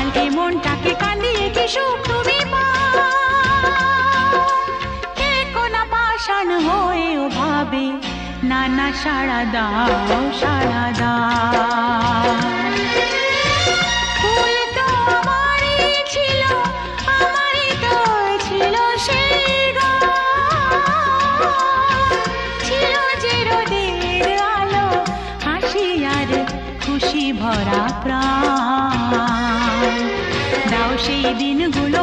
কাল এ মনটাকে কাঁদিয়ে কি সুখ তুমি কোনা পাষাণ হয়েও ভাবে না না সাড়া দাও সাড়া দাও। ফুল তো আমারই ছিল, আমারই তো ছিল সেই ছিল যে রোদের আলো, হাসি আর খুশি ভরা প্রাণ। দাও সেই দিনগুলো